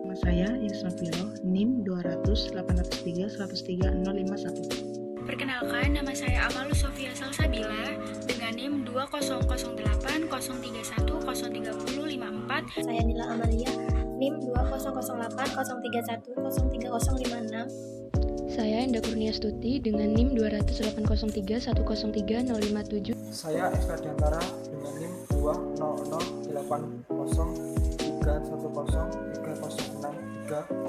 Nama saya Yasna Firo, NIM 200-803-103-051. Perkenalkan, nama saya Amalus Sofia Salsabila dengan NIM 2008-031-030-54. Saya Nila Amalia, NIM 2008-031-030-56. Saya Enda Kurniastuti dengan NIM 200-803-103-057. Saya Eka Diantara dengan NIM 20080310303.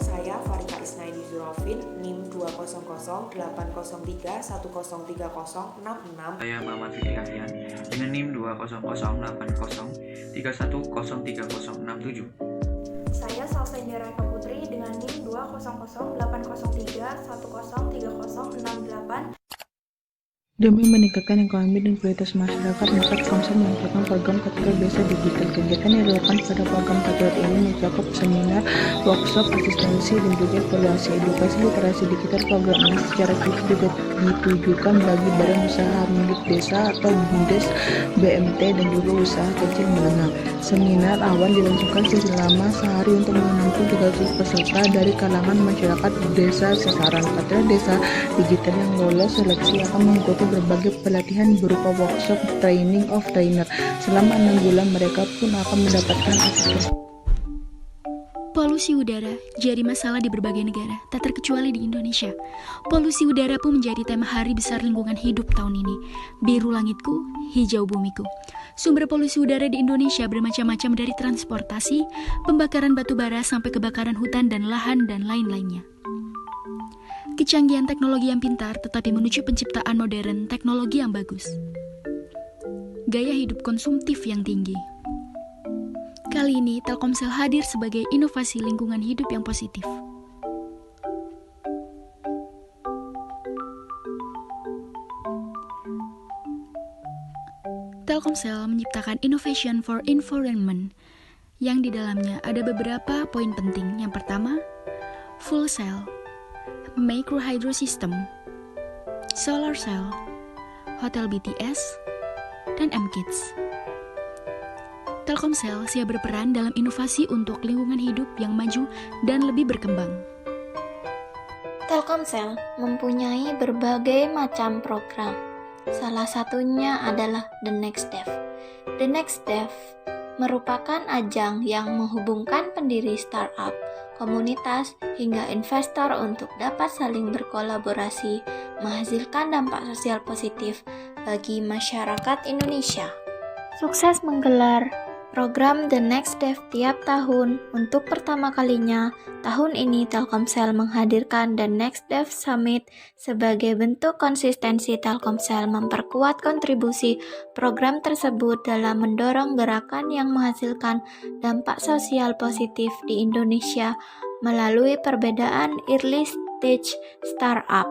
Saya Farika Isnaidi Zurofin, NIM 200-803-103-066. Saya Muhammad Fikri Hadian dengan NIM 20080303037. Saya Salsendera Eka Putri dengan NIM 200-803-1030-68. Demi meningkatkan ekonomi dan kualitas masyarakat, maka Telkomsel meluncurkan program Patriot Desa Digital. Kegiatan yang dilakukan pada program Patriot ini mencakup seminar, workshop, asistensi, dan juga evaluasi edukasi literasi digital. Program ini secara khusus juga ditujukan bagi badan usaha milik desa atau BUMDes, BMT, dan juga usaha kecil menengah. Seminar awal dilangsungkan selama sehari untuk menampung 300 peserta dari kalangan masyarakat desa sasaran. Patriot Desa Digital yang lolos seleksi akan mengikuti berbagai pelatihan berupa workshop, training of trainer. Selama 6 bulan mereka pun akan mendapatkan akses. Polusi udara jadi masalah di berbagai negara, tak terkecuali di Indonesia. Polusi udara pun menjadi tema Hari Besar Lingkungan Hidup tahun ini. Biru langitku, hijau bumiku. Sumber polusi udara di Indonesia bermacam-macam, dari transportasi, pembakaran batu bara, sampai kebakaran hutan dan lahan dan lain-lainnya. Kecanggihan teknologi yang pintar tetapi menuju penciptaan modern teknologi yang bagus. Gaya hidup konsumtif yang tinggi. Kali ini Telkomsel hadir sebagai inovasi lingkungan hidup yang positif. Telkomsel menciptakan Innovation for Environment yang di dalamnya ada beberapa poin penting. Yang pertama, full cell, micro hydro system, solar cell, hotel BTS, dan M-Kids. Telkomsel siap berperan dalam inovasi untuk lingkungan hidup yang maju dan lebih berkembang. Telkomsel mempunyai berbagai macam program. Salah satunya adalah The Next Dev. The Next Dev merupakan ajang yang menghubungkan pendiri startup, komunitas, hingga investor untuk dapat saling berkolaborasi, menghasilkan dampak sosial positif bagi masyarakat Indonesia. Sukses menggelar program The Next Dev tiap tahun. Untuk pertama kalinya, tahun ini Telkomsel menghadirkan The Next Dev Summit sebagai bentuk konsistensi Telkomsel memperkuat kontribusi program tersebut dalam mendorong gerakan yang menghasilkan dampak sosial positif di Indonesia melalui perbedaan early stage startup,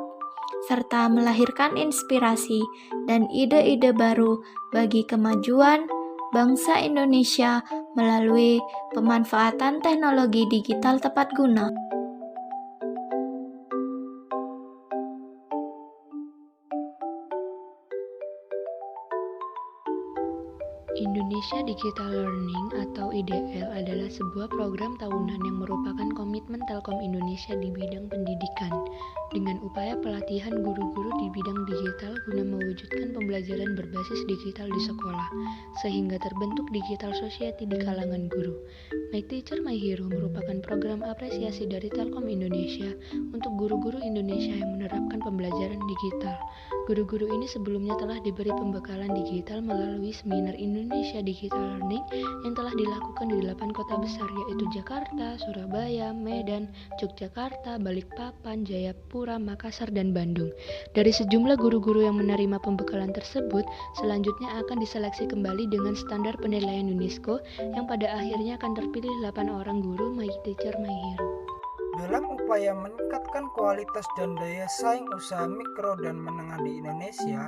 serta melahirkan inspirasi dan ide-ide baru bagi kemajuan bangsa Indonesia melalui pemanfaatan teknologi digital tepat guna. Indonesia Digital Learning atau IDL adalah sebuah program tahunan yang merupakan komitmen Telkom Indonesia di bidang pendidikan dengan upaya pelatihan guru-guru di bidang digital guna mewujudkan pembelajaran berbasis digital di sekolah sehingga terbentuk digital society di kalangan guru. My Teacher My Hero merupakan program apresiasi dari Telkom Indonesia untuk guru-guru Indonesia yang menerapkan pembelajaran digital. Guru-guru ini sebelumnya telah diberi pembekalan digital melalui seminar Indonesia Digital Learning yang telah dilakukan di 8 kota besar, yaitu Jakarta, Surabaya, Medan, Yogyakarta, Balikpapan, Jayapura, Makassar, dan Bandung. Dari sejumlah guru-guru yang menerima pembekalan tersebut, selanjutnya akan diseleksi kembali dengan standar penilaian UNESCO yang pada akhirnya akan terpilih 8 orang guru My Teacher My Hero. Dalam upaya meningkatkan kualitas dan daya saing usaha mikro dan menengah di Indonesia,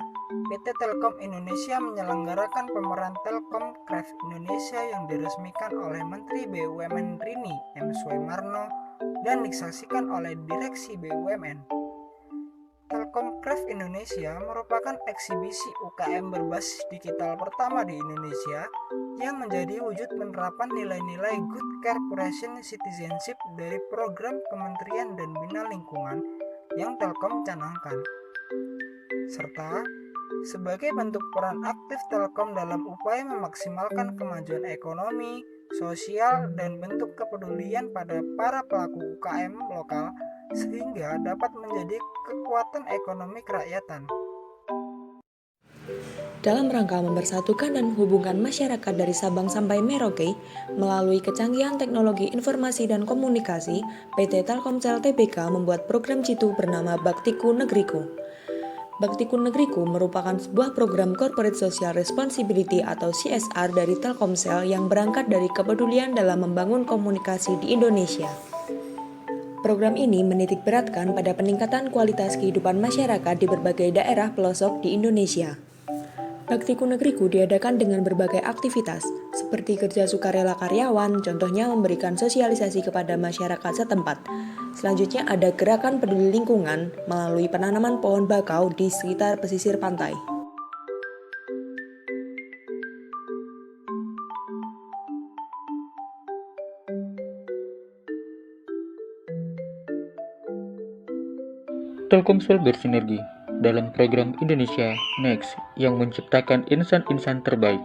PT Telkom Indonesia menyelenggarakan pemeran Telkom Craft Indonesia yang diresmikan oleh Menteri BUMN Rini M. Sumarno dan disaksikan oleh Direksi BUMN. Telkom Craft Craft Indonesia merupakan eksibisi UKM berbasis digital pertama di Indonesia yang menjadi wujud penerapan nilai-nilai Good Corporation Citizenship dari program Kementerian dan Bina Lingkungan yang Telkom canangkan, serta sebagai bentuk peran aktif Telkom dalam upaya memaksimalkan kemajuan ekonomi, sosial, dan bentuk kepedulian pada para pelaku UKM lokal sehingga dapat menjadi kekuatan ekonomi kerakyatan. Dalam rangka mempersatukan dan menghubungkan masyarakat dari Sabang sampai Merauke melalui kecanggihan teknologi informasi dan komunikasi, PT Telkomsel Tbk membuat program jitu bernama Baktiku Negeriku. Baktiku Negeriku merupakan sebuah program Corporate Social Responsibility atau CSR dari Telkomsel yang berangkat dari kepedulian dalam membangun komunikasi di Indonesia. Program ini menitik beratkan pada peningkatan kualitas kehidupan masyarakat di berbagai daerah pelosok di Indonesia. Baktiku Negeriku diadakan dengan berbagai aktivitas, seperti kerja sukarela karyawan, contohnya memberikan sosialisasi kepada masyarakat setempat. Selanjutnya ada gerakan peduli lingkungan melalui penanaman pohon bakau di sekitar pesisir pantai. Telkomsel bersinergi dalam program Indonesia Next yang menciptakan insan-insan terbaik.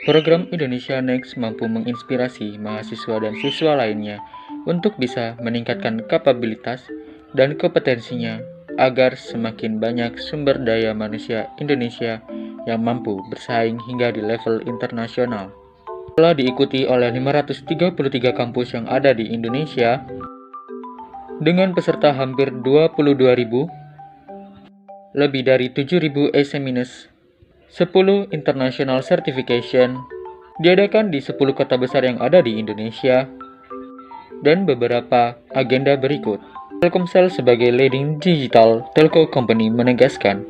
Program Indonesia Next mampu menginspirasi mahasiswa dan siswa lainnya untuk bisa meningkatkan kapabilitas dan kompetensinya agar semakin banyak sumber daya manusia Indonesia yang mampu bersaing hingga di level internasional. Telah diikuti oleh 533 kampus yang ada di Indonesia dengan peserta hampir 22.000, lebih dari 7.000 examiners, 10 international certification diadakan di 10 kota besar yang ada di Indonesia, dan beberapa agenda berikut. Telkomsel sebagai leading digital telco company menegaskan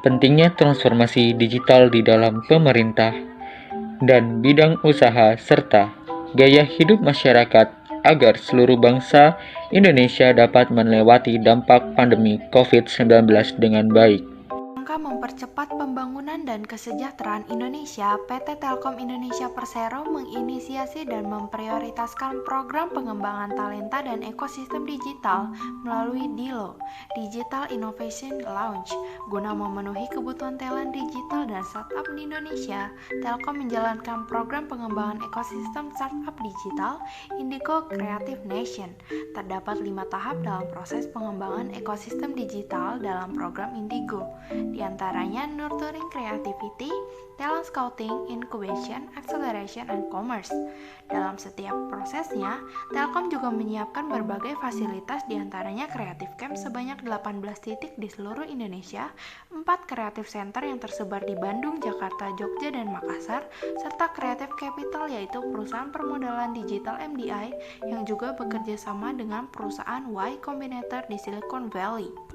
pentingnya transformasi digital di dalam pemerintah dan bidang usaha serta gaya hidup masyarakat agar seluruh bangsa Indonesia dapat melewati dampak pandemi COVID-19 dengan baik. Rangka mempercepat pembangunan dan kesejahteraan Indonesia, PT Telkom Indonesia Persero menginisiasi dan memprioritaskan program pengembangan talenta dan ekosistem digital melalui DILO, Digital Innovation Launch. Guna memenuhi kebutuhan talent digital dan startup di Indonesia, Telkom menjalankan program pengembangan ekosistem startup digital Indigo Creative Nation. Terdapat 5 tahap dalam proses pengembangan ekosistem digital dalam program Indigo. Di antaranya Nurturing Creativity, Talent Scouting, Incubation, Acceleration, and Commerce. Dalam setiap prosesnya, Telkom juga menyiapkan berbagai fasilitas di antaranya Creative Camp sebanyak 18 titik di seluruh Indonesia, 4 Creative Center yang tersebar di Bandung, Jakarta, Jogja, dan Makassar, serta Creative Capital yaitu perusahaan permodalan digital MDI yang juga bekerja sama dengan perusahaan Y Combinator di Silicon Valley.